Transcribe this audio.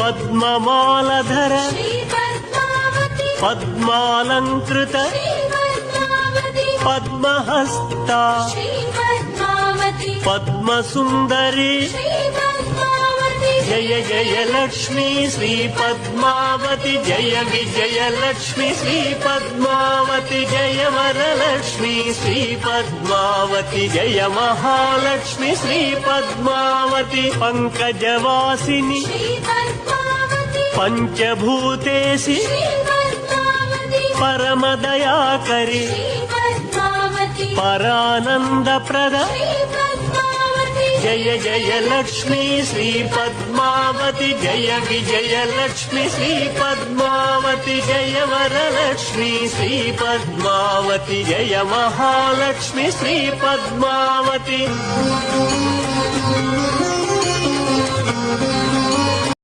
పద్మమాలధర పద్మాలంకృత పద్మహస్త Padmasundari Jaya Jaya Lakshmi Shri Padmavati Jaya Vijaya Lakshmi Shri Padmavati Jaya Varalakshmi Shri Padmavati Jaya Mahalakshmi Shri Padmavati పంకజవాసిని పంచభూతేసి పరమదయాకరి పరానందప్రద Jaya Jaya Lakshmi Shri Padmavati Jaya Vijaya Lakshmi Shri Padmavati Jaya Varalakshmi Shri Padmavati Jaya Mahalakshmi Shri Padmavati